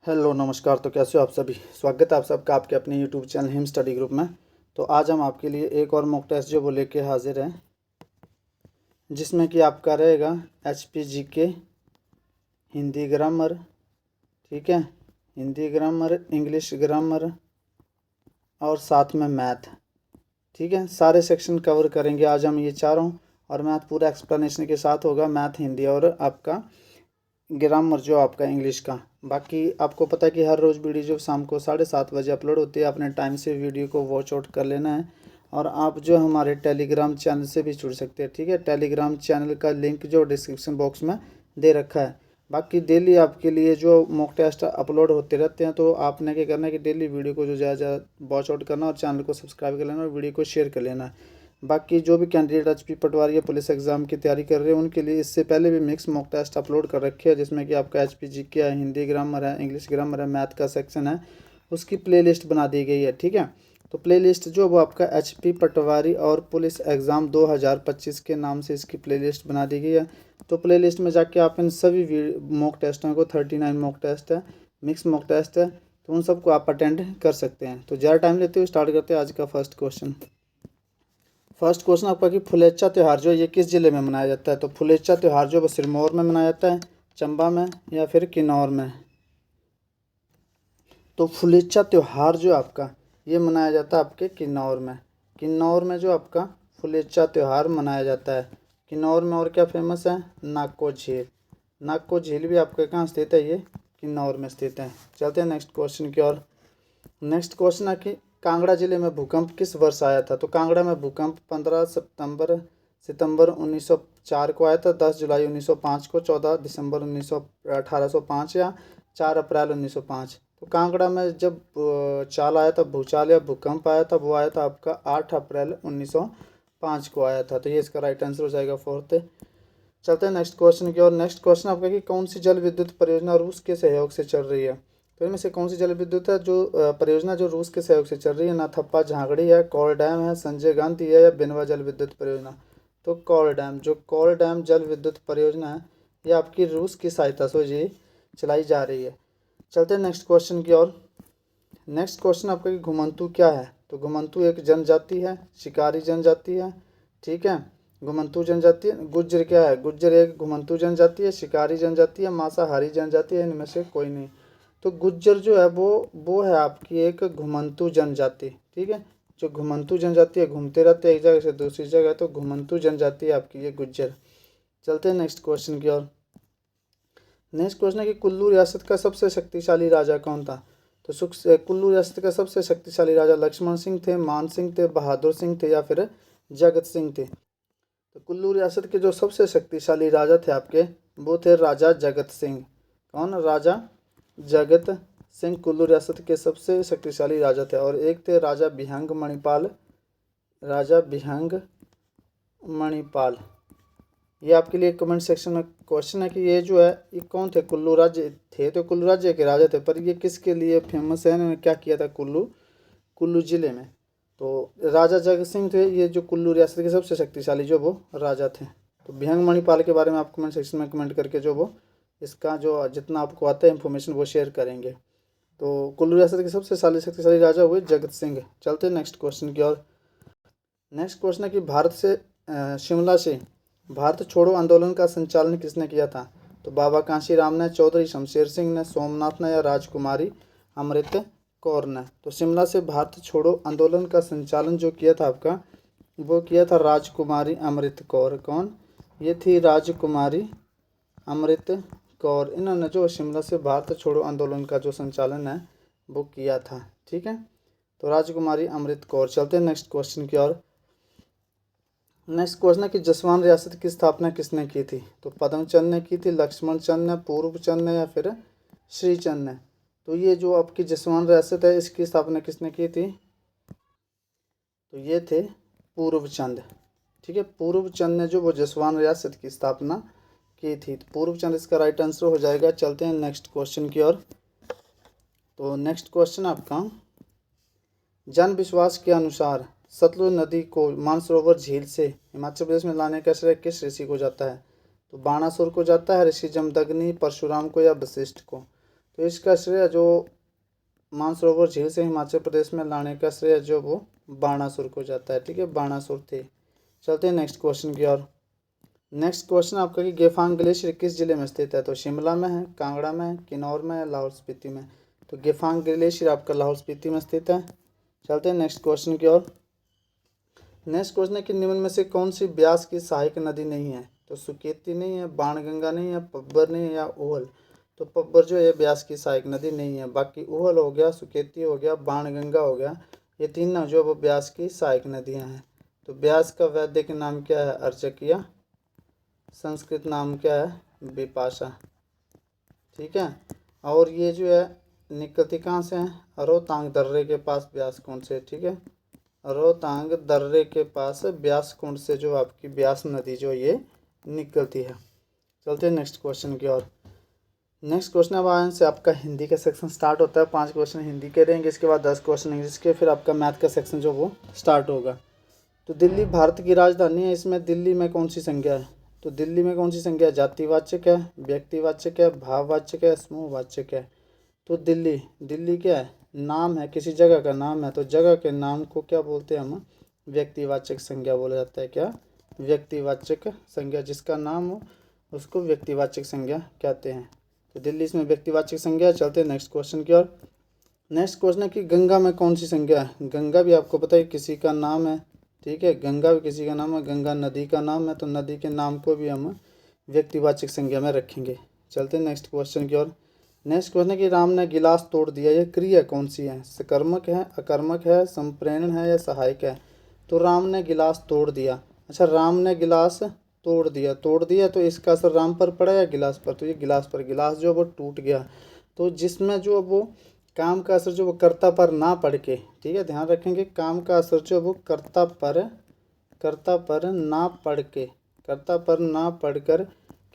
Hello नमस्कार। तो कैसे हो आप सभी। स्वागत है आप सबका आपके अपने YouTube channel him study group में। तो आज हम आपके लिए एक और मॉक टेस्ट जो वो लेके हाजिर हैं, जिसमें कि आपका रहेगा HPGK, हिंदी ग्रामर, ठीक है, हिंदी ग्रामर, इंग्लिश ग्रामर और साथ में मैथ, ठीक है। सारे सेक्शन कवर करेंगे आज हम ये चारों, और मैथ पूरा एक्सप्लेनेशन के साथ होगा, मैथ, हिंदी और आपका ग्रामर जो आपका इंग्लिश का। बाकी आपको पता है कि हर रोज़ वीडियो जो शाम को 7:30 अपलोड होती है, अपने टाइम से वीडियो को वॉच आउट कर लेना है। और आप जो हमारे टेलीग्राम चैनल से भी जुड़ सकते हैं, ठीक है। टेलीग्राम चैनल का लिंक जो डिस्क्रिप्शन बॉक्स में दे रखा है। बाकी डेली आपके लिए जो मॉक टेस्ट अपलोड होते रहते हैं, तो आपने क्या करना है कि डेली वीडियो को जो ज़्यादा वॉच आउट करना और चैनल को सब्सक्राइब कर लेना और वीडियो को शेयर कर लेना है। बाकी जो भी कैंडिडेट HP पटवारी या पुलिस एग्ज़ाम की तैयारी कर रहे हैं, उनके लिए इससे पहले भी मिक्स मॉक टेस्ट अपलोड कर रखे हैं, जिसमें कि आपका HPGK है, हिंदी ग्रामर है, इंग्लिश ग्रामर है, मैथ का सेक्शन है, उसकी प्लेलिस्ट बना दी गई है, ठीक है। तो प्लेलिस्ट जो वो आपका HP पटवारी और पुलिस एग्ज़ाम 2025 के नाम से इसकी प्लेलिस्ट बना दी गई है। तो प्लेलिस्ट में जाके आप इन सभी मॉक टेस्टों को, 39 मॉक टेस्ट है, मिक्स मॉक टेस्ट है, तो उन सबको आप अटेंड कर सकते हैं। तो ज़्यादा टाइम लेते हुए स्टार्ट करते हैं आज का फर्स्ट क्वेश्चन आपका कि फुलेचा त्यौहार जो ये किस ज़िले में मनाया जाता है। तो फुलेचा त्यौहार जो वो सिरमौर में मनाया जाता है, चंबा में या फिर किन्नौर में। तो फुलेचा त्यौहार जो आपका ये मनाया जाता है आपके किन्नौर में। किन्नौर में जो आपका फुलेचा त्यौहार मनाया जाता है किन्नौर में। और क्या फेमस है, नागको झील। नागको झील भी आपके कहाँ स्थित है, ये किन्नौर में स्थित है। चलते हैं नेक्स्ट क्वेश्चन की ओर। नेक्स्ट क्वेश्चन है कि कांगड़ा जिले में भूकंप किस वर्ष आया था। तो कांगड़ा में भूकंप 15 सितंबर 1904 को आया था, 10 जुलाई 1905 को, 14 दिसंबर 1805 या 4 अप्रैल 1905। तो कांगड़ा में जब चाल आया था, भूचाल या भूकंप आया था, वो आया था आपका 8 अप्रैल 1905 को आया था। तो ये इसका राइट आंसर हो जाएगा फोर्थ। चलते हैं नेक्स्ट क्वेश्चन की ओर। नेक्स्ट क्वेश्चन आपका कि कौन सी जल विद्युत परियोजना रूस के सहयोग से चल रही है। तो इनमें से कौन सी जल विद्युत है जो परियोजना जो रूस के सहयोग से चल रही है। नाथप्पा झांगड़ी है, कौल डैम है, संजय गांधी है या बिनवा जल विद्युत परियोजना। तो कौल डैम, जो कौल डैम जल विद्युत परियोजना है, ये आपकी रूस की सहायता से ये चलाई जा रही है। चलते हैं नेक्स्ट क्वेश्चन की ओर। नेक्स्ट क्वेश्चन आपका कि घुमंतू क्या है। तो घुमंतू एक जनजाति है, शिकारी जनजाति है, ठीक है। घुमंतू जनजाति है। गुज्जर क्या है, गुज्जर एक घुमंतू जनजाति है, शिकारी जनजाति है, मांसाहारी जनजाति है, इनमें से कोई नहीं। तो गुज्जर जो है वो है आपकी एक घुमंतू जनजाति, ठीक है। जो घुमंतू जनजाति है, घूमते रहते हैं एक जगह से दूसरी जगह, तो घुमंतू जनजाति है आपकी ये गुज्जर। चलते हैं नेक्स्ट क्वेश्चन की ओर। नेक्स्ट क्वेश्चन है कि कुल्लू रियासत का सबसे शक्तिशाली राजा कौन था। तो कुल्लू रियासत का सबसे शक्तिशाली राजा लक्ष्मण सिंह थे, मान सिंह थे, बहादुर सिंह थे या फिर जगत सिंह थे। तो कुल्लू रियासत के जो सबसे शक्तिशाली राजा थे आपके, वो थे राजा जगत सिंह। कौन, राजा जगत सिंह कुल्लू रियासत के सबसे शक्तिशाली राजा थे। और एक थे राजा बिहंग मणिपाल, राजा बिहंग मणिपाल। ये आपके लिए कमेंट सेक्शन में क्वेश्चन है कि ये जो है ये कौन थे, कुल्लू राज्य थे। तो कुल्लू राज्य के राजा थे, पर ये किसके लिए फेमस है, इन्होंने क्या किया था कुल्लू जिले में। तो राजा जगत सिंह थे ये जो कुल्लू रियासत के सबसे शक्तिशाली जो वो राजा थे। तो बिहंग मणिपाल के बारे में आप कमेंट सेक्शन में कमेंट करके जो वो इसका जो जितना आपको आता है इन्फॉर्मेशन वो शेयर करेंगे। तो कुल्लू रियासत के सबसे शक्तिशाली राजा हुए जगत सिंह। चलते हैं नेक्स्ट क्वेश्चन की ओर। नेक्स्ट क्वेश्चन है कि शिमला से भारत छोड़ो आंदोलन का संचालन किसने किया था। तो बाबा कांशीराम ने, चौधरी शमशेर सिंह ने, सोमनाथ ने या राजकुमारी अमृत कौर ने। तो शिमला से भारत छोड़ो आंदोलन का संचालन जो किया था आपका, वो किया था राजकुमारी अमृत कौर। कौन, ये थी राजकुमारी अमृत कौर। इन्होंने जो शिमला से भारत छोड़ो आंदोलन का जो संचालन है वो किया था, ठीक है। तो राजकुमारी अमृत कौर। चलते हैं नेक्स्ट क्वेश्चन की ओर। नेक्स्ट क्वेश्चन है कि जसवान रियासत की स्थापना किसने की थी। तो पद्मचंद ने की थी, लक्ष्मण चंद ने, पूर्वचंद ने या फिर श्रीचंद ने। तो ये जो आपकी जसवान रियासत है इसकी स्थापना किसने की थी। तो ये थे पूर्वचंद, ठीक है। पूर्वचंद ने जो वो जसवान रियासत की स्थापना की थी। तो पूर्वचंद इसका राइट आंसर हो जाएगा। चलते हैं नेक्स्ट क्वेश्चन की ओर। तो नेक्स्ट क्वेश्चन आपका, जन विश्वास के अनुसार सतलुज नदी को मानसरोवर झील से हिमाचल प्रदेश में लाने का श्रेय किस ऋषि को जाता है। तो बाणासुर को जाता है, ऋषि जमदग्नि, परशुराम को या वशिष्ठ को। तो इसका श्रेय जो मानसरोवर झील से हिमाचल प्रदेश में लाने का श्रेय जो वो बाणासुर को जाता है। ठीक है, बाणासुर थे। चलते हैं नेक्स्ट क्वेश्चन की ओर। नेक्स्ट क्वेश्चन आपका कि गेफांग ग्लेशियर किस जिले में स्थित है? तो शिमला में है, कांगड़ा में है, किन्नौर में है, लाहौल स्पीति में। तो गेफांग ग्लेशियर आपका लाहौल स्पीति में स्थित है। चलते हैं नेक्स्ट क्वेश्चन की ओर। नेक्स्ट क्वेश्चन है कि निम्न में से कौन सी ब्यास की सहायक नदी नहीं है? तो सुकेती नहीं है, बाणगंगा नहीं है, पब्बर नहीं है या ऊहल। तो पब्बर जो है ब्यास की सहायक नदी नहीं है। बाकी ऊहल हो गया, सुकेती हो गया, बाणगंगा हो गया, ये तीन ना जो वो ब्यास की सहायक नदियाँ हैं। तो ब्यास का वैदिक नाम क्या है? अर्चकिया। संस्कृत नाम क्या है? बिपाशा। ठीक है, और ये जो है निकलती कहाँ से हैं? रोहतांग दर्रे के पास ब्यास कुंड से। ठीक है, रोहतांग दर्रे के पास ब्यास कुंड से जो आपकी ब्यास नदी जो ये निकलती है। चलते हैं नेक्स्ट क्वेश्चन की ओर। नेक्स्ट क्वेश्चन अब आने से आपका हिंदी का सेक्शन स्टार्ट होता है। 5 क्वेश्चन हिंदी के रहेंगे, इसके बाद 10 क्वेश्चन इंग्लिश के, फिर आपका मैथ का सेक्शन जो वो स्टार्ट होगा। तो दिल्ली भारत की राजधानी है, इसमें दिल्ली में कौन सी संज्ञा है? तो दिल्ली में कौन सी संज्ञा है? जातिवाचक है, व्यक्तिवाचक है, भाववाचक है, समूहवाचक है। तो दिल्ली, दिल्ली क्या है? नाम है, किसी जगह का नाम है। तो जगह के नाम को क्या बोलते हैं हम? व्यक्तिवाचक संज्ञा बोला जाता है। क्या? व्यक्तिवाचक संज्ञा, जिसका नाम हो उसको व्यक्तिवाचक संज्ञा कहते हैं। तो दिल्ली इसमें व्यक्तिवाचक संज्ञा। चलते हैं नेक्स्ट क्वेश्चन की ओर। नेक्स्ट क्वेश्चन है कि गंगा में कौन सी संज्ञा है? गंगा भी आपको पता है किसी का नाम है। ठीक है, गंगा भी किसी का नाम है, गंगा नदी का नाम है। तो नदी के नाम को भी हम व्यक्तिवाचक संज्ञा में रखेंगे। चलते हैं नेक्स्ट क्वेश्चन की ओर। नेक्स्ट क्वेश्चन है कि राम ने गिलास तोड़ दिया, यह क्रिया कौन सी है? सकर्मक है, अकर्मक है, संप्रेरण है या सहायक है? तो राम ने गिलास तोड़ दिया। अच्छा, राम ने गिलास तोड़ दिया, तोड़ दिया तो इसका असर राम पर पड़ा या गिलास पर? तो ये गिलास पर, गिलास जो वो टूट गया। तो जिसमें जो वो काम का असर जो वो कर्ता पर ना पड़ के, ठीक है ध्यान रखेंगे, काम का असर जो वो कर्ता पर ना पड़ के, कर्ता पर ना पढ़कर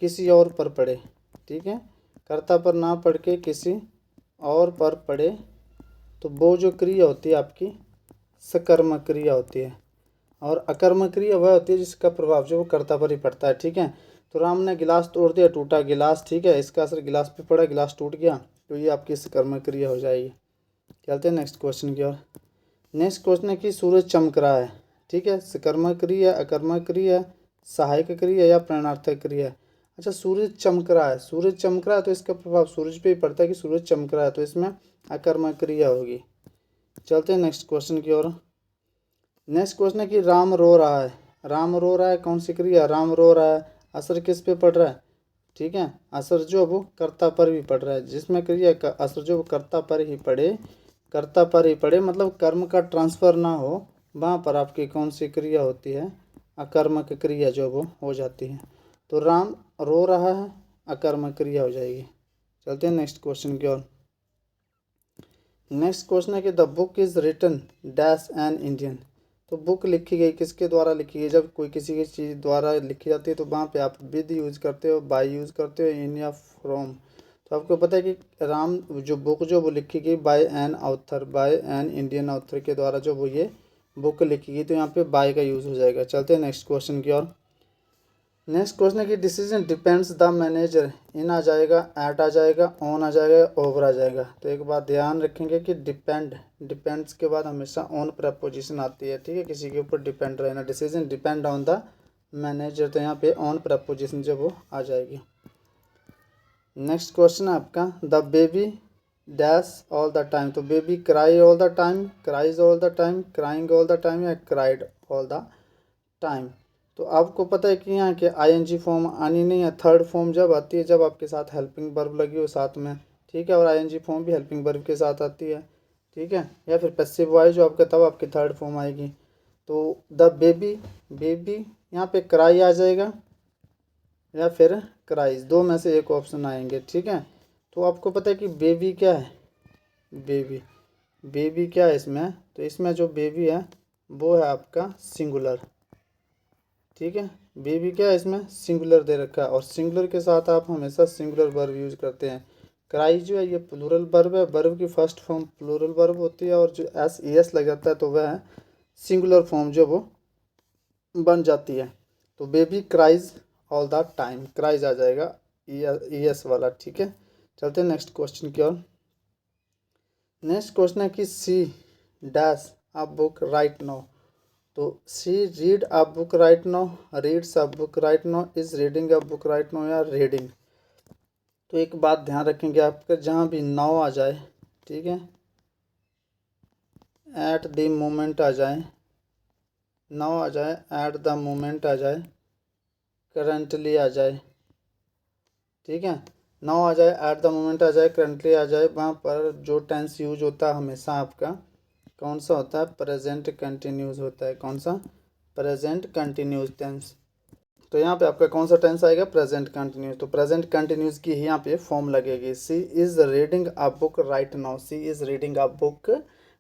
किसी और पर पड़े। ठीक है, कर्ता पर ना पढ़ के किसी और पर पड़े, तो वो जो क्रिया होती है आपकी सकर्मक क्रिया होती है। और अकर्मक क्रिया वह होती है जिसका प्रभाव जो वो कर्ता पर ही पड़ता है। ठीक है, तो राम ने गिलास तोड़ दिया, टूटा गिलास। ठीक है, इसका असर गिलास पे पड़ा, गिलास टूट गया, तो ये आपकी सकर्मक क्रिया हो जाएगी। चलते हैं नेक्स्ट क्वेश्चन की ओर। नेक्स्ट क्वेश्चन है कि सूरज चमक रहा है। ठीक है, सकर्मक क्रिया, अकर्मक क्रिया, सहायक क्रिया या प्रेरणार्थक क्रिया। अच्छा, सूरज चमक रहा है, सूरज चमक रहा है तो इसका प्रभाव सूरज पे ही पड़ता है कि सूरज चमक रहा है, तो इसमें अकर्मक क्रिया होगी। चलते हैं नेक्स्ट क्वेश्चन की ओर। नेक्स्ट क्वेश्चन है कि राम रो रहा है। राम रो रहा है, कौन सी क्रिया? राम रो रहा है, असर किस पे पड़ रहा है? ठीक है, असर जो वो कर्ता पर भी पड़ रहा है। जिसमें क्रिया का असर जो वो कर्ता पर ही पड़े, कर्ता पर ही पड़े मतलब कर्म का ट्रांसफर ना हो, वहाँ पर आपकी कौन सी क्रिया होती है? अकर्मक क्रिया जो वो हो जाती है। तो राम रो रहा है, अकर्मक क्रिया हो जाएगी। चलते हैं नेक्स्ट क्वेश्चन की ओर। नेक्स्ट क्वेश्चन है कि the book is written dash an Indian. तो बुक लिखी गई किसके द्वारा लिखी गई? जब कोई किसी की चीज़ द्वारा लिखी जाती है तो वहाँ पे आप विद यूज़ करते हो, बाय यूज़ करते हो, इन या फ्रॉम। तो आपको पता है कि राम जो बुक जो वो लिखी गई by an author, by an Indian author के द्वारा जो वो ये बुक लिखी गई, तो यहाँ पे बाय का यूज़ हो जाएगा। चलते हैं नेक्स्ट क्वेश्चन की ओर। नेक्स्ट क्वेश्चन है कि डिसीजन डिपेंड्स द मैनेजर, इन आ जाएगा, एट आ जाएगा, ऑन आ जाएगा, ओवर आ जाएगा। तो एक बात ध्यान रखेंगे कि डिपेंड्स के बाद हमेशा ऑन प्रपोजिशन आती है। ठीक है, किसी के ऊपर डिपेंड रहना, decision depend on the manager, तो यहाँ पे ऑन प्रपोजिशन जो वो आ जाएगी। नेक्स्ट क्वेश्चन है आपका the baby dash all the time. तो baby cry all the time, cries all the time, crying all the time या क्राइड ऑल द टाइम। तो आपको पता है कि यहाँ के आईएनजी फॉर्म आनी नहीं है। थर्ड फॉर्म जब आती है जब आपके साथ हेल्पिंग वर्ब लगी हो साथ में। ठीक है, और आईएनजी फॉर्म भी हेल्पिंग वर्ब के साथ आती है। ठीक है, या फिर पैसिव वॉइस जो आपका तब आपकी थर्ड फॉर्म आएगी। तो द बेबी यहाँ पे क्राई आ जाएगा या फिर क्राइज, दो में से एक ऑप्शन आएंगे। ठीक है, तो आपको पता है कि बेबी क्या है? बेबी क्या है इसमें? तो इसमें जो बेबी है वो है आपका सिंगुलर। ठीक है, बेबी क्या है इसमें? सिंगुलर दे रखा है, और सिंगुलर के साथ आप हमेशा सिंगुलर वर्ब यूज करते हैं। क्राई जो है ये प्लूरल वर्ब है, वर्ब की फर्स्ट फॉर्म प्लूरल वर्ब होती है, और जो एस ई एस लग जाता है तो वह सिंगुलर फॉर्म जो वो बन जाती है। तो baby cries all the time, cries आ जाएगा ई एस वाला। ठीक है, चलते हैं नेक्स्ट क्वेश्चन की ओर। नेक्स्ट क्वेश्चन है कि she dash a book right now. तो she read a book right now, reads a book right now, is reading a book right now या रीडिंग। तो एक बात ध्यान रखेंगे आपका, जहाँ भी नाउ आ जाए, ठीक है, एट द मोमेंट आ जाए, नाउ आ जाए, एट द मोमेंट आ जाए, करंटली आ जाए, ठीक है, नाउ आ जाए, एट द मोमेंट आ जाए, करंटली आ जाए, वहाँ पर जो टेंस यूज होता है हमेशा आपका कौन सा होता है, प्रेजेंट कंटिन्यूस होता है। कौन सा, प्रेजेंट कंटिन्यूस टेंस। तो यहाँ पे आपका कौन सा टेंस आएगा, प्रेजेंट कंटिन्यूस। तो प्रेजेंट कंटिन्यूस की ही यहाँ पे फॉर्म लगेगी। She is reading a book right now, she is reading a book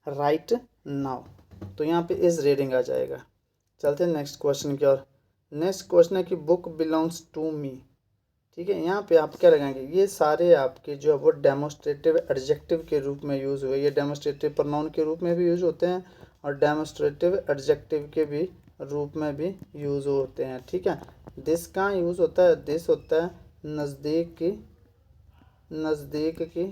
right now. तो यहाँ पे इज रीडिंग आ जाएगा। चलते हैं नेक्स्ट क्वेश्चन की ओर। नेक्स्ट क्वेश्चन है कि बुक बिलोंग्स टू मी, ठीक है। यहाँ पे आप क्या लगाएंगे, ये सारे आपके जो है वो डेमोस्ट्रेटिव एडजेक्टिव के रूप में यूज़ हुए। ये डेमोस्ट्रेटिव प्रोनाउन के रूप में भी यूज़ होते हैं और डेमोस्ट्रेटिव एडजेक्टिव के भी रूप में भी यूज़ होते हैं, ठीक है। दिस का यूज़ होता है, दिस होता है नज़दीक की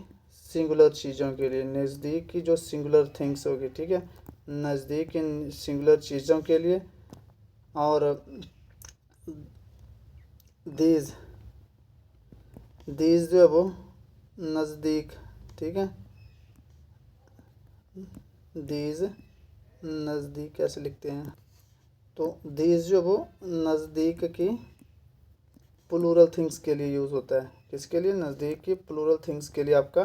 सिंगुलर चीज़ों के लिए, नज़दीक की जो सिंगुलर थिंग्स होगी, ठीक है, नज़दीक की सिंगुलर चीज़ों के लिए। और दीज जो है वो नज़दीक, ठीक है, दीज नज़दीक कैसे लिखते हैं, तो दीज जो वो नज़दीक की प्लूरल थिंग्स के लिए यूज़ होता है। किसके लिए, नज़दीक की प्लूरल थिंग्स के लिए आपका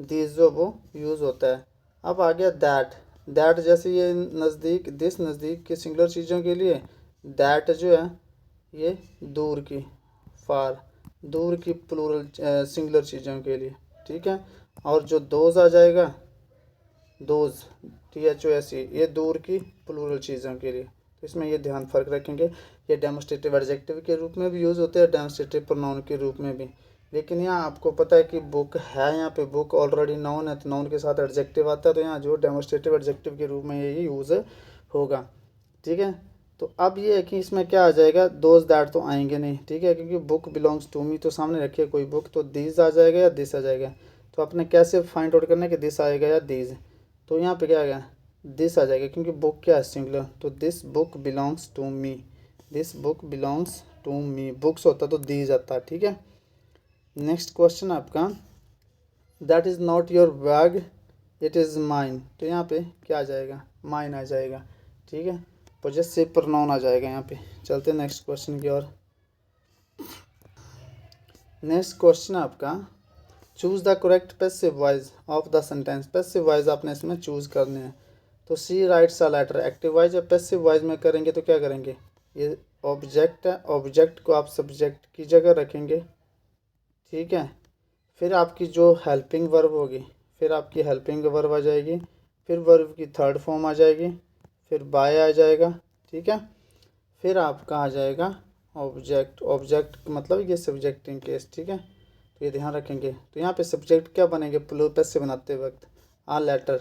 दीज जो वो यूज़ होता है। अब आ गया दैट। दैट जैसे ये नज़दीक, दिस नज़दीक की सिंगुलर चीज़ों के लिए, दैट जो है ये दूर की, फार, दूर की प्लूरल सिंगुलर चीज़ों के लिए, ठीक है। और जो दोज आ जाएगा, दोज THOS, ये दूर की प्लूरल चीज़ों के लिए। तो इसमें ये ध्यान फर्क रखेंगे, ये डेमोस्ट्रेटिव एडजेक्टिव के रूप में भी यूज़ होते हैं, डेमोस्ट्रेटिव प्रोनाउन के रूप में भी। लेकिन यहाँ आपको पता है कि बुक है, यहाँ पे बुक ऑलरेडी नाउन है, तो नाउन के साथ एडजेक्टिव आता है, तो यहाँ जो डेमोस्ट्रेटिव एडजेक्टिव के रूप में ये यूज़ होगा, ठीक है। तो अब ये है कि इसमें क्या आ जाएगा, दोज दैट तो आएंगे नहीं, ठीक है, क्योंकि बुक बिलोंग्स टू मी तो सामने रखिए कोई बुक, तो दीज आ जाएगा या दिस आ जाएगा। तो आपने कैसे फाइंड आउट करना है कि दिस आएगा या दीज। तो यहाँ पे क्या आ गया, दिस आ जाएगा, क्योंकि बुक क्या है, सिंगुलर। तो this book belongs to me, this book belongs to me, books होता तो दीज आता, ठीक है। नेक्स्ट क्वेश्चन आपका, that is not your bag it is mine. तो यहाँ पे क्या आ जाएगा, माइन आ जाएगा, ठीक है, पॉजेसिव प्रोनाउन आ जाएगा यहाँ पे। चलते हैं नेक्स्ट क्वेश्चन की ओर। नेक्स्ट क्वेश्चन आपका, choose the correct passive voice of the sentence. Passive voice आपने इसमें चूज़ करने हैं। तो she writes a letter, active voice या पैसिव वॉइस में करेंगे तो क्या करेंगे, ये ऑब्जेक्ट है, ऑब्जेक्ट को आप सब्जेक्ट की जगह रखेंगे, ठीक है। फिर आपकी जो हेल्पिंग वर्ब होगी, फिर आपकी हेल्पिंग वर्ब आ जाएगी, फिर वर्ब की थर्ड फॉर्म आ जाएगी, फिर बाय आ जाएगा, ठीक है। फिर आपका आ जाएगा ऑब्जेक्ट, ऑब्जेक्ट मतलब ये सब्जेक्ट इन केस, ठीक है। तो ये ध्यान रखेंगे। तो यहाँ पे सब्जेक्ट क्या बनेंगे, प्लूरल से बनाते वक्त, आ लेटर,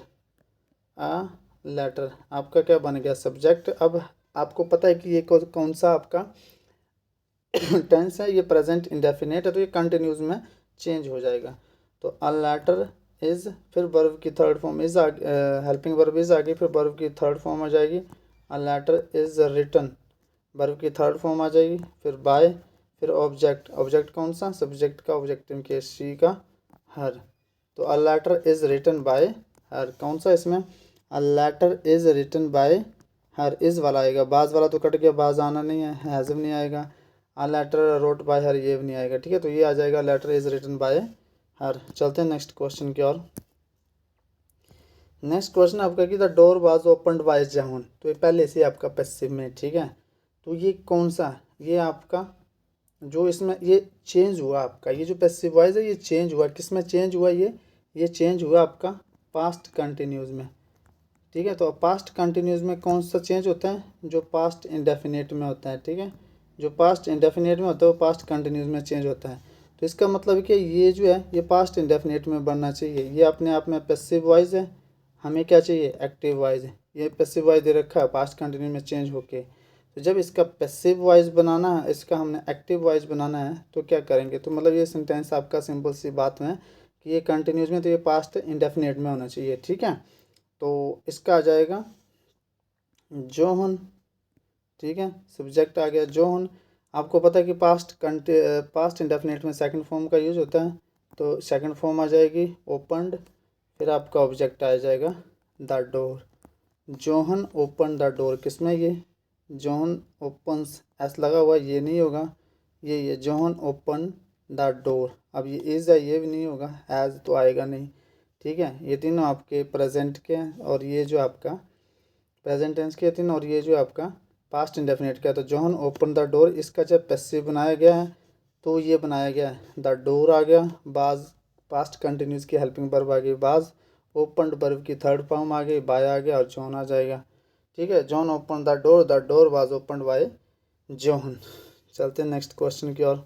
आ लेटर आपका क्या बन गया, सब्जेक्ट। अब आपको पता है कि ये कौन सा आपका टेंस है, ये प्रेजेंट इंडेफिनेट है, तो ये कंटिन्यूस में चेंज हो जाएगा। तो अ लेटर इज़, फिर वर्ब की third form is, helping verb is आगे, फिर वर्ब की थर्ड फॉर्म आ जाएगी, a letter is written, verb की थर्ड फॉर्म आ जाएगी, फिर बाय, फिर ऑब्जेक्ट, ऑब्जेक्ट कौन सा, सब्जेक्ट का ऑब्जेक्ट इन केस सी का हर। तो a letter is written by her, कौन सा इसमें, a letter is written by her, is वाला आएगा, बाज वाला तो कट गया, बाज आना नहीं है, हैज़ नहीं आएगा, a letter wrote by her ये भी नहीं आएगा, ठीक है। तो ये आ जाएगा letter is written by her. चलते हैं नेक्स्ट क्वेश्चन की ओर। नेक्स्ट क्वेश्चन आपका कि the door was opened bye John. तो ये पहले से आपका पैसिव में, ठीक है। तो ये कौन सा, ये आपका जो इसमें ये चेंज हुआ आपका, ये जो पैसिव वॉइस है ये चेंज हुआ, किस में चेंज हुआ, ये चेंज हुआ आपका पास्ट कंटिन्यूस में, ठीक है। तो पास्ट कंटिन्यूस में कौन सा चेंज होता है, जो पास्ट इंडेफिनेट में होता है, ठीक है। जो पास्ट इंडेफिनेट में होता है वो पास्ट कंटिन्यूस में चेंज होता है। तो इसका मतलब है कि ये जो है ये पास्ट इंडेफिनेट में बनना चाहिए। ये अपने आप में पैसिव वॉइस है, हमें क्या चाहिए, एक्टिव वॉइस है। ये पैसिव वॉइस दे रखा है, पास्ट कंटिन्यूस में चेंज होके। तो तो जब इसका पैसिव वॉइस बनाना है, इसका हमने एक्टिव वॉइस बनाना है तो क्या करेंगे, तो मतलब ये सेंटेंस आपका सिंपल सी बात में कि ये कंटिन्यूस में, तो ये पास्ट इंडेफिनिट में होना चाहिए, ठीक है। तो इसका आ जाएगा जोहन, ठीक है, सब्जेक्ट आ गया जोहन। आपको पता है कि पास्ट इंडेफिनिट में सेकंड फॉर्म का यूज होता है, तो सेकंड फॉर्म आ जाएगी ओपनड, फिर आपका ऑब्जेक्ट आ जाएगा the door. Johan open the door, किसमें ये जोहन ओपन्स एस लगा हुआ, ये नहीं होगा, ये जोहन ओपन द डोर। अब ये इज़ है, ये भी नहीं होगा, हैज़ तो आएगा नहीं, ठीक है। ये तीनों आपके प्रेजेंट के हैं, और ये जो आपका प्रेजेंट टेंस के तीनों, और ये जो आपका पास्ट इंडेफिनिट का है। तो जोहन ओपन द डोर, इसका जब पैसिव बनाया गया है तो ये बनाया गया है द डोर आ गया, बाज पास्ट कंटिन्यूस की हेल्पिंग वर्ब आ गई बाज, ओपन वर्ब की थर्ड फॉर्म आ गई बाय आ गया, और जॉन आ जाएगा, ठीक है। John open the door was open by John. चलते हैं नेक्स्ट क्वेश्चन की ओर।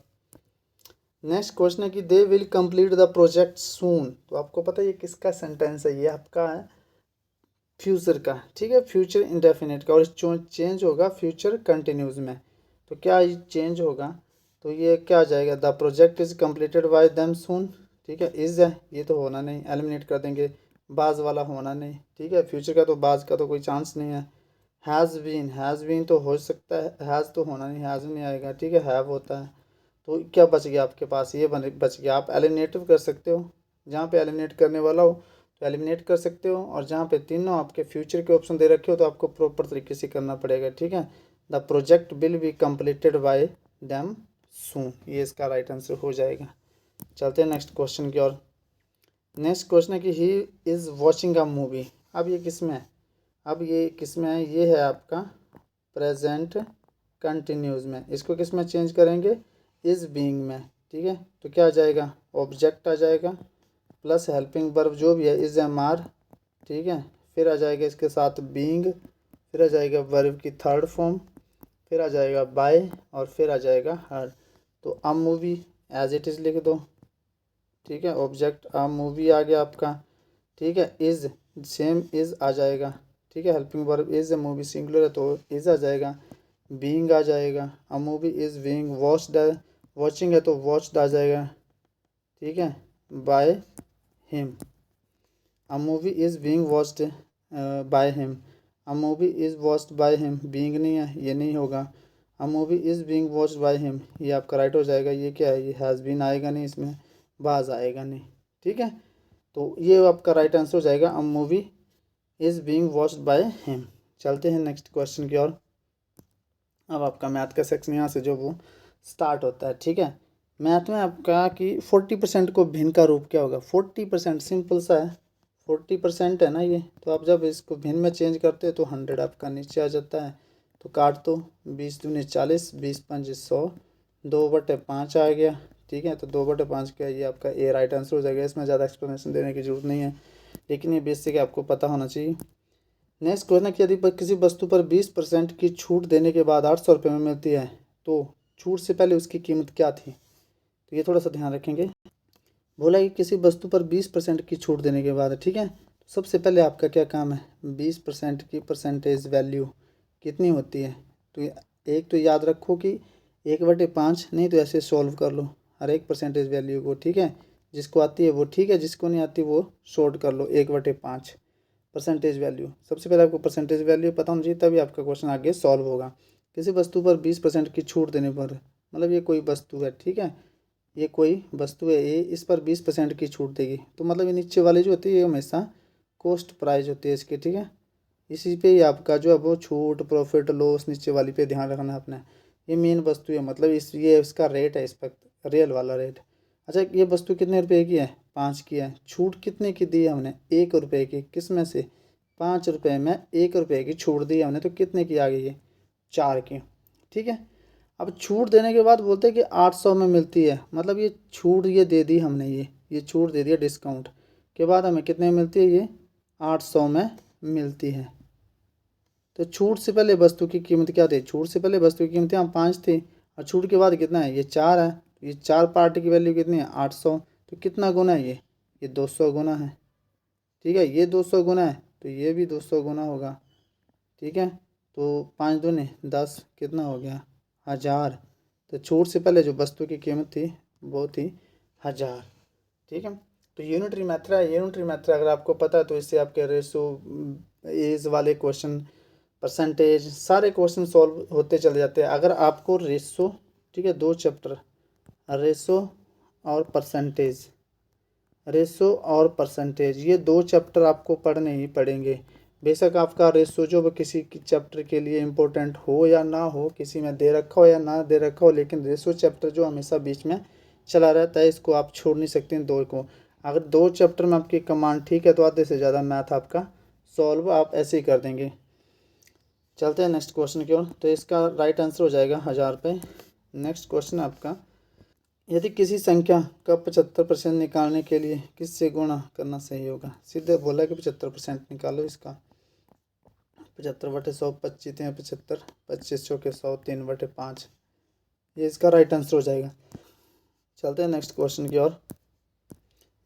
नेक्स्ट क्वेश्चन है कि they will complete the project soon. तो आपको पता है ये किसका सेंटेंस है, ये आपका है फ्यूचर का, ठीक है, फ्यूचर इंडेफिनिट का, और चेंज होगा फ्यूचर कंटिन्यूस में। तो क्या चेंज होगा, तो ये क्या आ जाएगा, the project is completed by them soon, ठीक है। इज है, ये तो होना नहीं, एलिमिनेट कर देंगे, बाज वाला होना नहीं, ठीक है। फ्यूचर का तो बाज का तो कोई चांस नहीं है। हैज़ बीन तो हो सकता है, हैज़ तो होना नहीं, हैज़ नहीं आएगा, ठीक है, हैव होता है। तो क्या बच गया आपके पास, ये बच गया। आप एलिमिनेटिव कर सकते हो, जहाँ पे एलिमिनेट करने वाला हो तो एलिमिनेट कर सकते हो, और जहाँ पे तीनों आपके फ्यूचर के ऑप्शन दे रखे हो तो आपको प्रॉपर तरीके से करना पड़ेगा, ठीक है। The project will be completed by them soon, ये इसका राइट आंसर हो जाएगा। चलते हैं नेक्स्ट क्वेश्चन की ओर। नेक्स्ट क्वेश्चन है कि he is watching a movie. अब ये किस में है, अब ये किस में है, ये है आपका प्रेजेंट कंटिन्यूज में। इसको किस में चेंज करेंगे, इज़ बीइंग में, ठीक है। तो क्या आ जाएगा, ऑब्जेक्ट आ जाएगा प्लस हेल्पिंग वर्ब जो भी है इज़ एम आर, ठीक है। फिर आ जाएगा इसके साथ बीइंग, फिर आ जाएगा वर्ब की थर्ड फॉर्म, फिर आ जाएगा बाय, और फिर आ जाएगा हर। तो a movie as it is लिख दो, ठीक है। ऑब्जेक्ट अ मूवी आ गया आपका, ठीक है। इज़ सेम इज़ आ जाएगा, ठीक है। Helping verb is, movie singular है तो इज़ आ जाएगा, बीइंग आ जाएगा, a movie is being watched, watching है तो वॉच्ड आ जाएगा, ठीक है, by him. A movie is being watched by him, a movie is watched by him, being नहीं है, ये नहीं होगा। A movie is being watched by him, ये आपका राइट हो जाएगा। ये क्या है, ये हैज़ बीन आएगा नहीं, इसमें बाज आएगा नहीं, ठीक है। तो ये आपका राइट आंसर हो जाएगा, a movie is being watched by him. चलते हैं नेक्स्ट क्वेश्चन की ओर। अब आपका मैथ का सेक्शन यहाँ से जो वो स्टार्ट होता है, ठीक है। मैथ में आपका कि 40% को भिन्न का रूप क्या होगा। 40% सिंपल सा है, 40% है ना ये, तो आप जब इसको भिन्न में चेंज करते हैं तो 100 आपका नीचे आ जाता है। तो काट दो, 20 दूनी 40, 20 पंच 100, 2/5 आ गया, ठीक है। तो 2/5 का ये आपका ए राइट आंसर हो जाएगा। इसमें ज़्यादा एक्सप्लेनेशन देने की जरूरत नहीं है, लेकिन ये बेसिक आपको पता होना चाहिए। नेक्स्ट क्वेश्चन है कि यदि किसी वस्तु पर 20% की छूट देने के बाद 800 रुपये में मिलती है तो छूट से पहले उसकी कीमत क्या थी। तो ये थोड़ा सा ध्यान रखेंगे। बोला कि किसी वस्तु पर 20% की छूट देने के बाद, ठीक है, तो सबसे पहले आपका क्या काम है, 20% की परसेंटेज वैल्यू कितनी होती है। तो एक तो याद रखो कि 1/5, नहीं तो ऐसे सॉल्व कर लो हर एक परसेंटेज वैल्यू को, ठीक है। जिसको आती है वो ठीक है, जिसको नहीं आती वो शॉर्ट कर लो। 1/5 परसेंटेज वैल्यू, सबसे पहले आपको परसेंटेज वैल्यू पता होना चाहिए, तभी आपका क्वेश्चन आगे सॉल्व होगा। किसी वस्तु पर 20% की छूट देने पर, मतलब ये कोई वस्तु है, ठीक है, ये कोई वस्तु है, ये इस पर 20% की छूट देगी, तो मतलब ये नीचे वाली जो होती है ये हमेशा कॉस्ट प्राइस होती है इसकी, ठीक है। इसी पे ही आपका जो है वो छूट प्रॉफिट लॉस नीचे वाली पे ध्यान रखना है अपना। ये मेन वस्तु है, मतलब ये इसका रेट है, इस पर रियल वाला रेट। अच्छा, ये वस्तु कितने रुपए की है, 5 की है। छूट कितने की दी है हमने, 1 रुपये की। किस में से, 5 रुपये में 1 रुपये की छूट दी है हमने, तो कितने की आ गई है, 4 की, ठीक है। अब छूट देने के बाद बोलते हैं कि 800 में मिलती है, मतलब ये छूट ये दे दी हमने, ये छूट दे दिया डिस्काउंट के बाद हमें कितने में मिलती है, ये 800 में मिलती है। तो छूट से पहले वस्तु की कीमत क्या थी, छूट से पहले वस्तु की कीमत यहाँ 5 थी, और छूट के बाद कितना है, ये 4 है। तो ये 4 पार्ट की वैल्यू कितनी है, 800। तो कितना गुना है ये 200 गुना है, ठीक है। ये 200 गुना है तो ये भी 200 गुना होगा, ठीक है। तो 5 दूनी 10, कितना हो गया 1000। तो छूट से पहले जो वस्तु की कीमत थी वो थी 1000। ठीक है, तो यूनिटरी मेथड है। यूनिटरी मेथड अगर आपको पता है तो इससे आपके रेशो एज वाले क्वेश्चन, परसेंटेज, सारे क्वेश्चन सॉल्व होते चले जाते हैं। अगर आपको रेशो, ठीक है, 2 चैप्टर रेशो और परसेंटेज, रेशो और परसेंटेज, ये 2 चैप्टर आपको पढ़ने ही पड़ेंगे। बेशक आपका रेशो जो किसी चैप्टर के लिए इम्पोर्टेंट हो या ना हो, किसी में दे रखा हो या ना दे रखा हो, लेकिन रेशो चैप्टर जो हमेशा बीच में चला रहता है, इसको आप छोड़ नहीं सकते हैं 2 को। अगर 2 चैप्टर में आपकी कमांड ठीक है तो आधे से ज़्यादा मैथ आपका सॉल्व आप ऐसे ही कर देंगे। चलते हैं नेक्स्ट क्वेश्चन की ओर। तो इसका राइट आंसर हो जाएगा 1000 पे। नेक्स्ट क्वेश्चन आपका, यदि किसी संख्या का 75% निकालने के लिए किससे गुणा करना सही होगा। सीधे बोला कि 75% निकालो इसका। 75/100 25 हैं 75, 25 चौके 100, 3/5, ये इसका राइट आंसर हो जाएगा। चलते हैं नेक्स्ट क्वेश्चन की ओर।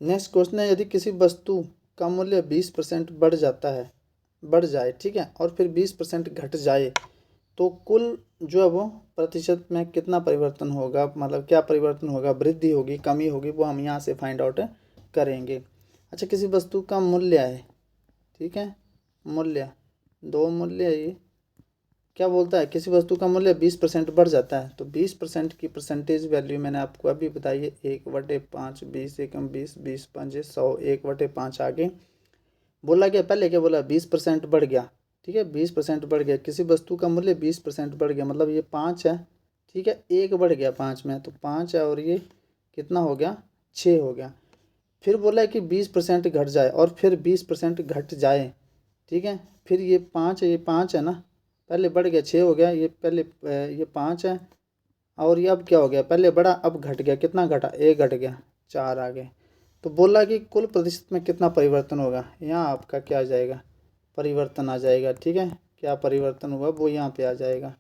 नेक्स्ट क्वेश्चन है, यदि किसी वस्तु का मूल्य 20% बढ़ जाए, ठीक है, और फिर 20% घट जाए, तो कुल जो है वो प्रतिशत में कितना परिवर्तन होगा, मतलब क्या परिवर्तन होगा, वृद्धि होगी, कमी होगी, वो हम यहाँ से फाइंड आउट करेंगे। अच्छा, किसी वस्तु का मूल्य है, ठीक है, मूल्य, 2 मूल्य है ये। क्या बोलता है, किसी वस्तु का मूल्य 20% बढ़ जाता है, तो 20% की परसेंटेज वैल्यू मैंने आपको अभी बताई है 1/5, 20 एकम 20, 20 पंजे 100, 1/5 आगे बोला गया। पहले क्या बोला, 20% बढ़ गया, ठीक है, 20% बढ़ गया, किसी वस्तु का मूल्य 20% बढ़ गया, मतलब ये 5 है, ठीक है, 1 बढ़ गया 5 में, तो 5 है, और ये कितना हो गया 6 हो गया। फिर बोला है कि 20% घट जाए और फिर 20% घट जाए, ठीक है, फिर ये 5 है ना, पहले बढ़ गया 6 हो गया, ये पहले ये 5 है, और ये अब क्या हो गया, पहले बढ़ा अब घट गया, कितना घटा 1 घट गया, 4 आ गए। तो बोला कि कुल प्रतिशत में कितना परिवर्तन होगा, यहाँ आपका क्या आ जाएगा, परिवर्तन आ जाएगा, ठीक है, क्या परिवर्तन हुआ वो यहाँ पे आ जाएगा,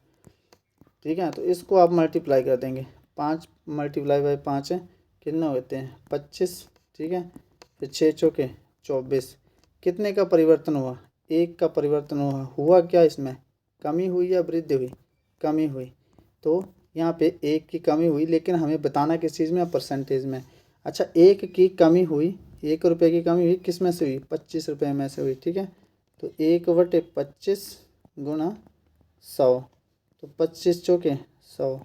ठीक है। तो इसको आप मल्टीप्लाई कर देंगे, 5 × 5 है, कितने होते हैं 25, ठीक है, फिर 6 चौके 24, कितने का परिवर्तन हुआ, 1 का परिवर्तन हुआ क्या इसमें, कमी हुई या वृद्धि हुई, कमी हुई। तो यहाँ पे 1 की कमी हुई, लेकिन हमें बताना किस चीज़ में, परसेंटेज में। अच्छा, 1 की कमी हुई, 1 रुपये की कमी हुई, किस में से हुई, 25 रुपये में से हुई, ठीक है। तो 1/25 गुणा 100, तो 25 चौके 100,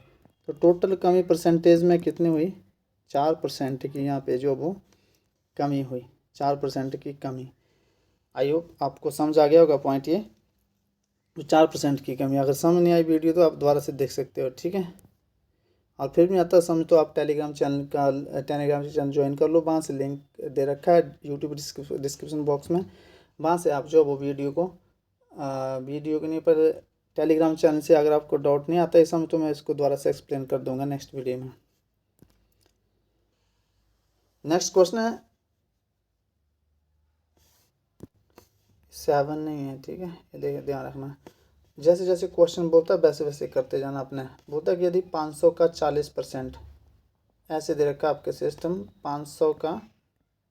तो टोटल कमी परसेंटेज में कितनी हुई, 4% की यहाँ पे जो वो कमी हुई, 4% की कमी। आई होप आपको समझ आ गया होगा पॉइंट ये, तो 4% की कमी। अगर समझ नहीं आई वीडियो तो आप दोबारा से देख सकते हो, ठीक है। और फिर भी आता समझ तो आप टेलीग्राम चैनल ज्वाइन कर लो, वहाँ से लिंक दे रखा है यूट्यूब डिस्क्रिप्शन बॉक्स में, वहाँ से आप जो वो वीडियो के नहीं पर टेलीग्राम चैनल से अगर आपको डाउट नहीं आता है समझ, तो मैं इसको दोबारा से एक्सप्लेन कर दूंगा नेक्स्ट वीडियो में। नेक्स्ट क्वेश्चन है 7 नहीं है, ठीक है, ये ध्यान रखना। जैसे जैसे क्वेश्चन बोलता है वैसे वैसे करते जाना अपने। बोलता है कि यदि 500 का 40%, ऐसे दे रखा आपके सिस्टम, 500 का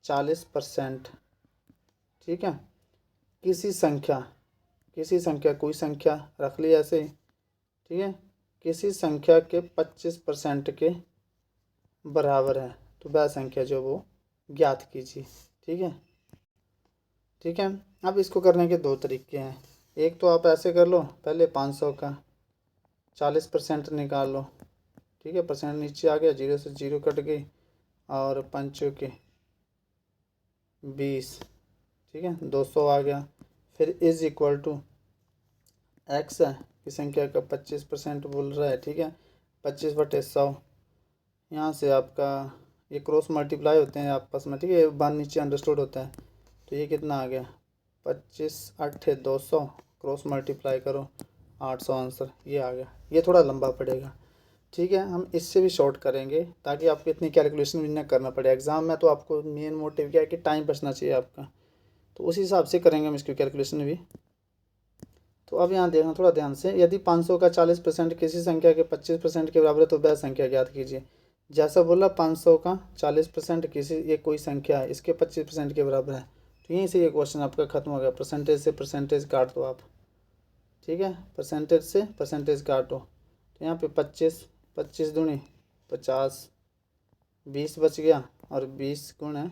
40%, ठीक है, किसी संख्या कोई संख्या रख ली ऐसे, ठीक है, किसी संख्या के 25% के बराबर है, तो वह संख्या जो वो ज्ञात कीजिए, ठीक है, ठीक है। अब इसको करने के 2 तरीके हैं। एक तो आप ऐसे कर लो, पहले 500 का 40% निकाल लो, ठीक है, परसेंट नीचे आ गया, 0 से 0 कट गई, और 5 के 20, ठीक है, 200 आ गया। फिर इज इक्वल टू एक्स है, की संख्या का 25% बोल रहा है, ठीक है, 25/100, यहाँ से आपका ये क्रॉस मल्टीप्लाई होते हैं आपस में, ठीक है, बार नीचे अंडरस्टूड होता है, तो ये कितना आ गया 25/8 200, क्रॉस मल्टीप्लाई करो 800 आंसर ये आ गया। ये थोड़ा लंबा पड़ेगा, ठीक है, हम इससे भी शॉर्ट करेंगे ताकि आपको इतनी कैलकुलेशन भी ना करना पड़े। एग्ज़ाम में तो आपको मेन मोटिव क्या है कि टाइम बचना चाहिए आपका, तो उसी हिसाब से करेंगे हम इसकी कैलकुलेशन भी। तो अब यहाँ देखना थोड़ा ध्यान से, यदि 500 का 40% किसी संख्या के 25% के बराबर है तो वह संख्या ज्ञात कीजिए। जैसा बोला 500 का 40% किसी ये कोई संख्या है, इसके 25% के बराबर है, तो यहीं से ये क्वेश्चन आपका खत्म हो गया। परसेंटेज से परसेंटेज काट दो आप, ठीक है, परसेंटेज से परसेंटेज काटो तो यहाँ पे 25, 25 दूनी 50, 20 बच गया और 20 गुणा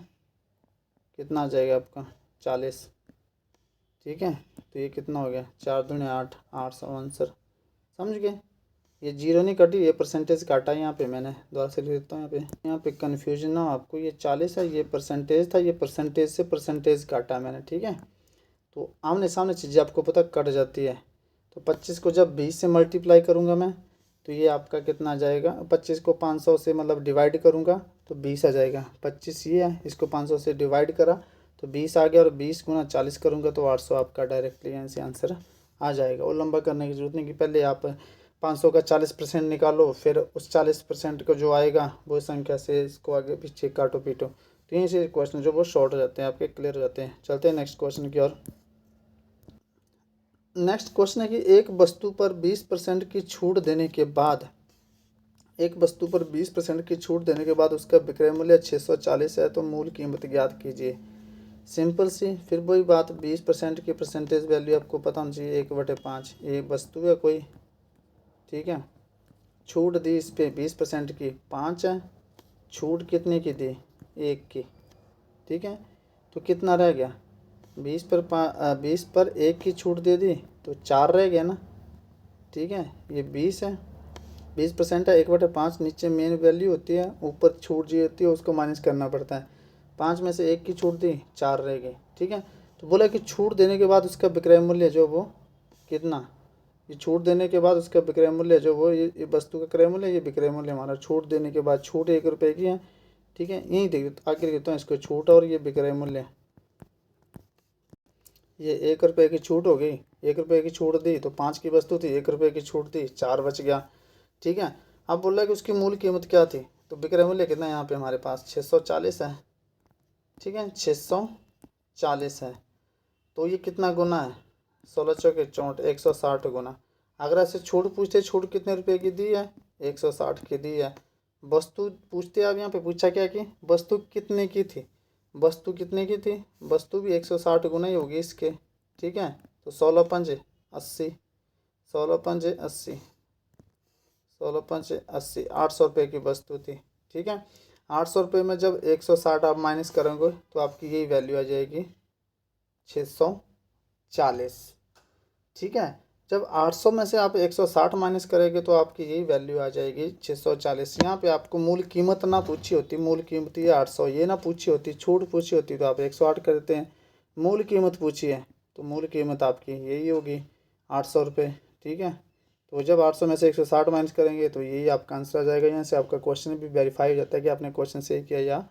कितना आ जाएगा आपका 40। ठीक है, तो ये कितना हो गया 4 दूनी 8, 800 आंसर। समझ गए, ये जीरो नहीं कटी, ये परसेंटेज काटा है यहाँ पे मैंने, दोबारा से लिख देता हूँ यहाँ पे कन्फ्यूजन ना हो आपको। ये 40 है, ये परसेंटेज था, ये परसेंटेज से परसेंटेज काटा है मैंने। ठीक है, तो आमने सामने चीज़ें आपको पता कट जाती है। तो 25 को जब 20 से मल्टीप्लाई करूँगा मैं तो ये आपका कितना आ जाएगा, 25 को 500 से मतलब डिवाइड करूँगा तो 20 आ जाएगा। 25 ये है, इसको 500 से डिवाइड करा तो 20 आ गया और 20 गुना 40 करूँगा तो 800 आपका डायरेक्टली यहाँ से आंसर आ जाएगा। और लंबा करने की जरूरत नहीं कि पहले आप 500 का 40% निकालो, फिर उस 40% का जो आएगा वो संख्या से इसको आगे पीछे काटो पीटो। तो यहीं से क्वेश्चन जो वो शॉर्ट हो जाते हैं आपके, क्लियर हो जाते हैं। चलते हैं नेक्स्ट क्वेश्चन की ओर। नेक्स्ट क्वेश्चन है कि एक वस्तु पर 20% की छूट देने के बाद, एक वस्तु पर 20% की छूट देने के बाद उसका विक्रय मूल्य 640 है, तो मूल कीमत ज्ञात कीजिए। सिंपल सी, फिर वही बात, 20% की परसेंटेज वैल्यू आपको पता होनी चाहिए 1/5। ये वस्तु है कोई, ठीक है, छूट दी इस पर 20% की 5 है, छूट कितने की दी 1 की। ठीक है, तो कितना रह गया 20 पर 1 की छूट दे दी तो 4 रह गया ना। ठीक है, ये 20 है, 20% है, 1/5 नीचे मेन वैल्यू होती है, ऊपर छूट जी होती है उसको माइनस करना पड़ता है। 5 में से 1 की छूट दी, 4 रह गई। ठीक है, तो बोला कि छूट देने के बाद उसका विक्रय मूल्य जो वो कितना, ये छूट देने के बाद उसका विक्रय मूल्य जो वो, ये वस्तु का क्रय मूल्य, ये विक्रय मूल्य हमारा छूट देने के बाद, छूट 1 रुपये की है। ठीक है, यहीं देख आगे देता हूँ इसको, छूट और ये विक्रय मूल्य, ये 1 रुपये की छूट हो गई, 1 रुपये की छूट दी तो 5 की वस्तु थी, 1 रुपये की छूट दी, 4 बच गया। ठीक है, अब बोल रहा है कि उसकी मूल कीमत क्या थी, तो विक्रय मूल्य कितना है यहाँ पे हमारे पास 640 है। ठीक है, 640 है, तो ये कितना गुना है 16 चौके 64, 160 गुना। अगर ऐसे छूट पूछते, छूट कितने रुपए की दी है 160 की दी है। वस्तु पूछते, आप यहाँ पे पूछा क्या कि वस्तु कितने की थी, वस्तु कितने की थी, वस्तु भी 160 गुना ही होगी इसके। ठीक है, तो 16 पंजे 80, 16 पंजे 80, 16 पंजे 80, 800 रुपये की वस्तु थी। ठीक है, 800 रुपये में जब 160 आप माइनस करोगे तो आपकी यही वैल्यू आ जाएगी 640। ठीक है, जब 800 में से आप 160 माइनस करेंगे तो आपकी यही वैल्यू आ जाएगी 640। यहाँ पे आपको मूल कीमत ना पूछी होती, मूल कीमत ये 800 ये ना पूछी होती, छूट पूछी होती तो आप 108 करते हैं। मूल कीमत पूछी है तो मूल कीमत आपकी यही होगी 800 रुपये। ठीक है, तो जब 800 में से 160 माइनस करेंगे तो यही आपका आंसर आ जाएगा। यहाँ से आपका क्वेश्चन भी वेरीफाई हो जाता है कि आपने क्वेश्चन सही किया या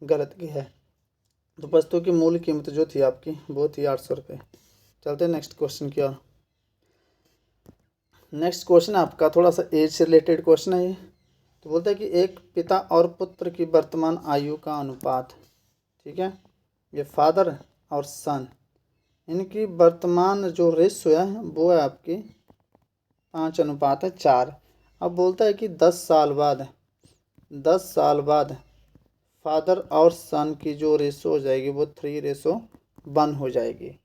गलत किया है। तो वस्तु की मूल कीमत जो थी आपकी वो थी 800 रुपये। चलते हैं नेक्स्ट क्वेश्चन की ओर। नेक्स्ट क्वेश्चन आपका थोड़ा सा एज से रिलेटेड क्वेश्चन है ये। तो बोलता है कि एक पिता और पुत्र की वर्तमान आयु का अनुपात, ठीक है, ये फादर और सन, इनकी वर्तमान जो रेशियो है वो है आपकी 5:4। अब बोलता है कि 10 साल बाद फादर और सन की जो रेशियो हो जाएगी वो 3:1 हो जाएगी।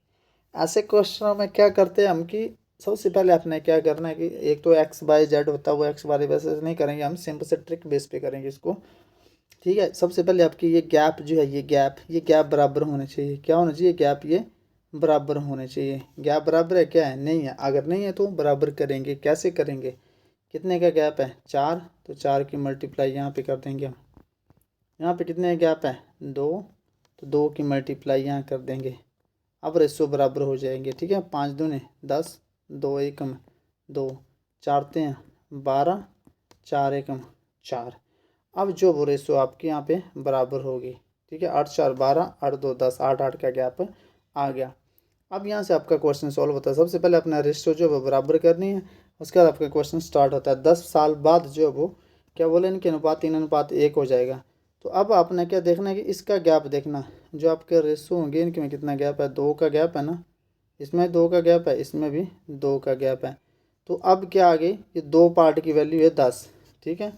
ऐसे क्वेश्चनों में क्या करते हैं हम कि सबसे पहले आपने क्या करना है कि एक तो XYZ होता है वो एक्स वाई बेसिस नहीं करेंगे, हम सिंपल से ट्रिक बेस पे करेंगे इसको। ठीक है, सबसे पहले आपकी ये गैप जो है, ये गैप बराबर होने चाहिए। क्या होना चाहिए, गैप ये बराबर होने चाहिए। गैप बराबर है क्या है, नहीं है, अगर नहीं है तो बराबर करेंगे। कैसे करेंगे, कितने का गैप है 4, तो 4 की मल्टीप्लाई यहाँ पे कर देंगे हम। यहाँ पे कितने गैप है 2, तो 2 की मल्टीप्लाई यहाँ कर देंगे। अब रेशो बराबर हो जाएंगे। ठीक है, 5 दूने 10, 2 एकम 2, 4 तें 12, 4 एकम 4। अब जो वो रेशो आपके यहाँ पे बराबर होगी। ठीक है, 8 4 12, 8 2 10, 8 8 का गैप आ गया। अब यहाँ से आपका क्वेश्चन सॉल्व होता है। सबसे पहले अपना रेशो जो वो बराबर करनी है, उसके बाद आपका क्वेश्चन स्टार्ट होता है। 10 साल बाद जो वो क्या बोले, इनके अनुपात 3:1 हो जाएगा। तो अब आपने क्या देखना है कि इसका गैप देखना, जो आपके रेशो होंगे इनके में कितना गैप है, 2 का गैप है ना, इसमें 2 का गैप है, इसमें भी 2 का गैप है। तो अब क्या आ गई, ये 2 पार्ट की वैल्यू है 10। ठीक है,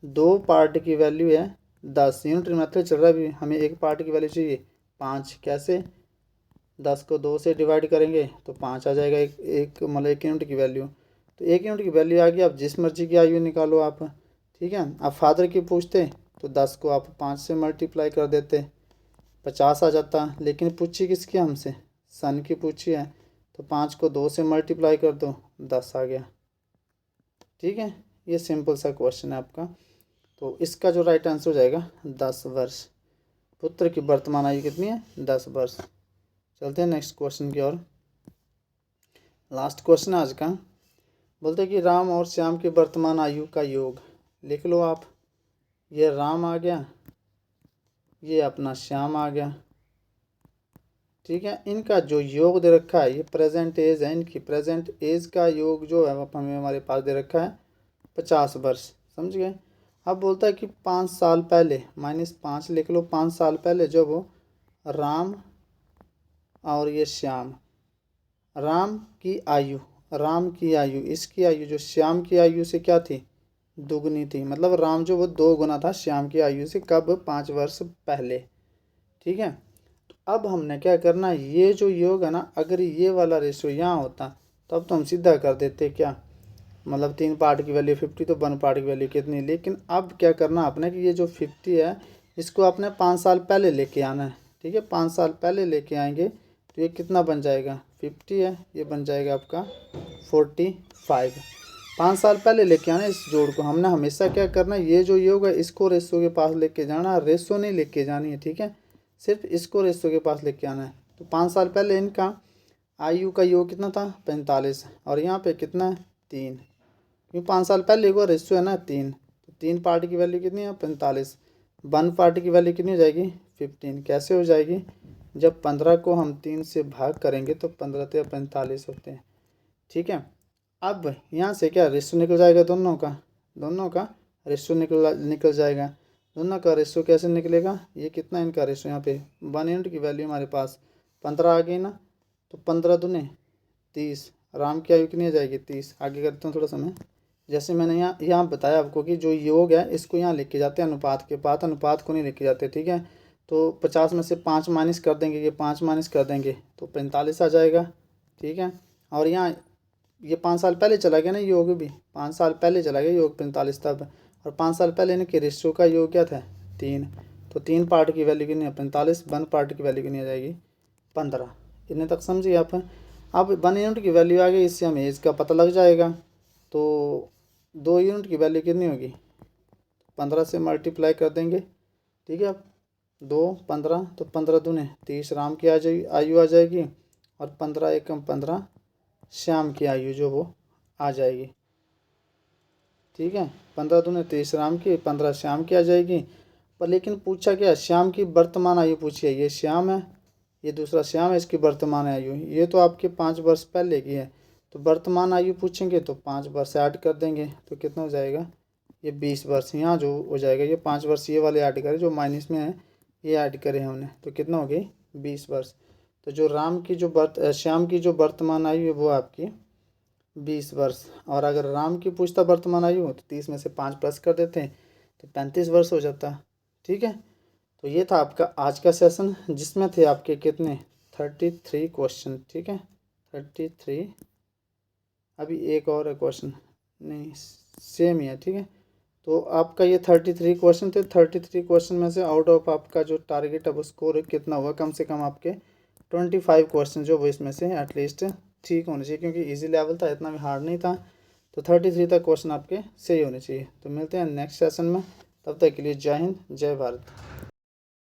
2 पार्ट की वैल्यू है 10। यूनिट मेथड चल रहा है, भी हमें 1 पार्ट की वैल्यू चाहिए 5। कैसे, 10 को 2 से डिवाइड करेंगे तो 5 आ जाएगा, एक मतलब 1 यूनिट की वैल्यू। तो 1 यूनिट की वैल्यू आ गई। अब जिस मर्जी की आयु निकालो आप, ठीक है। अब फादर की पूछते तो 10 को आप 5 से मल्टीप्लाई कर देते, 50 आ जाता। लेकिन पूछी किसकी हमसे, सन की पूछी है, तो 5 को 2 से मल्टीप्लाई कर दो, 10 आ गया, ठीक है। ये सिंपल सा क्वेश्चन है आपका। तो इसका जो राइट आंसर हो जाएगा 10 वर्ष। पुत्र की वर्तमान आयु कितनी है, 10 वर्ष। चलते हैं नेक्स्ट क्वेश्चन की ओर। लास्ट क्वेश्चन आज का, बोलते हैं कि राम और श्याम की वर्तमान आयु का योग लिख लो आप। ये राम आ गया, ये अपना श्याम आ गया, ठीक है। इनका जो योग दे रखा है, ये प्रेजेंट एज है, इनकी प्रेजेंट एज का योग जो है हमें हमारे पास दे रखा है 50 वर्ष, समझ गए। अब बोलता है कि 5 साल पहले, -5 लिख लो, 5 साल पहले जब वो राम और ये श्याम, राम की आयु, इसकी आयु जो श्याम की आयु से क्या थी, दुगनी थी। मतलब राम जो वो 2 गुना था श्याम की आयु से, कब, 5 वर्ष पहले, ठीक है। तो अब हमने क्या करना, ये जो योग है ना, अगर ये वाला रेशियो यहाँ होता तब तो हम सीधा कर देते क्या, मतलब 3 पार्ट की वैल्यू 50 तो 1 पार्ट की वैल्यू कितनी। लेकिन अब क्या करना आपने कि ये जो 50 है इसको आपने 5 साल पहले लेके आना है, ठीक है। 5 साल पहले लेके आएंगे तो ये कितना बन जाएगा, 50 है, ये बन जाएगा आपका 45। 5 साल पहले लेके आना इस जोड़ को। हमने हमेशा क्या करना, ये जो योग है इसको रेशो के पास लेके जाना, रेशो नहीं लेके जानी है, ठीक है। सिर्फ इसको रेशो के पास लेके आना है। तो 5 साल पहले इनका आयु का योग कितना था, 45, और यहाँ पे कितना है, 3, क्योंकि 5 साल पहले को रेशियो है ना 3, तो 3 पार्ट की वैल्यू कितनी है, 45। 1 पार्ट की वैल्यू कितनी हो जाएगी, 15। कैसे हो जाएगी, जब 15 को हम 3 से भाग करेंगे तो 15 तो 45 होते हैं, ठीक है। अब यहाँ से क्या रेशियो निकल जाएगा, दोनों का रेशियो निकल जाएगा। दोनों का रेशियो कैसे निकलेगा, ये कितना इनका रेशियो, यहाँ पे 1 यूनिट की वैल्यू हमारे पास 15 आ गई ना, तो 15 दूने 30, राम की आयु कितनी आ जाएगी, 30। आगे करते हैं थोड़ा समय। जैसे मैंने यहाँ बताया आपको कि जो योग है इसको यहाँ लिख के जाते हैं अनुपात के पास, अनुपात को नहीं लिख के जाते, ठीक है। तो 50 में से 5 माइनस कर देंगे, ये 5 माइनस कर देंगे तो 45 आ जाएगा, ठीक है। और यहाँ ये 5 साल पहले चला गया ना योग, भी 5 साल पहले चला गया योग 45 तब, और 5 साल पहले इनके रेशियो का योग क्या था, 3। तो 3 पार्ट की वैल्यू कितनी है, 45। 1 पार्ट की वैल्यू कितनी आ जाएगी, 15। इतने तक समझिए आप। अब 1 यूनिट की वैल्यू आ गई, इससे हमें एज का पता लग जाएगा। तो 2 यूनिट की वैल्यू कितनी होगी, 15 से मल्टीप्लाई कर देंगे, ठीक है। अब 2 15 तो 15 दूने 30 राम की आयु आ जाएगी, और 15 एकम 15 श्याम की आयु जो वो आ जाएगी, ठीक है। 15 दूने 30 राम की, 15 श्याम की आ जाएगी। पर लेकिन पूछा क्या, श्याम की वर्तमान आयु पूछी है, ये श्याम है, ये दूसरा श्याम है, इसकी वर्तमान आयु, ये तो आपके 5 वर्ष पहले की है। तो वर्तमान आयु पूछेंगे तो 5 वर्ष ऐड कर देंगे, तो कितना हो जाएगा, ये 20 वर्ष। यहाँ जो हो जाएगा ये 5 वर्ष ये वाले ऐड करें जो माइनस में है, ये ऐड करें हमने, तो कितना हो गई, 20 वर्ष। तो जो राम की जो श्याम की जो वर्तमान आयु है वो आपकी 20 वर्ष। और अगर राम की पूछता वर्तमान आयु हो तो 30 में से 5 प्लस कर देते हैं तो 35 वर्ष हो जाता, ठीक है। तो ये था आपका आज का सेशन, जिसमें थे आपके कितने, 33 क्वेश्चन, ठीक है, 33। अभी एक और है क्वेश्चन, नहीं सेम ही है, ठीक है। तो आपका ये 33 क्वेश्चन थे। 33 क्वेश्चन में से आउट ऑफ आपका जो टारगेट है वो स्कोर कितना हुआ, कम से कम आपके 25 क्वेश्चन जो वो इसमें से एटलीस्ट ठीक होने चाहिए, क्योंकि इजी लेवल था, इतना भी हार्ड नहीं था। तो 33 तक क्वेश्चन आपके सही होने चाहिए। तो मिलते हैं नेक्स्ट सेशन में, तब तक के लिए जय हिंद, जय भारत।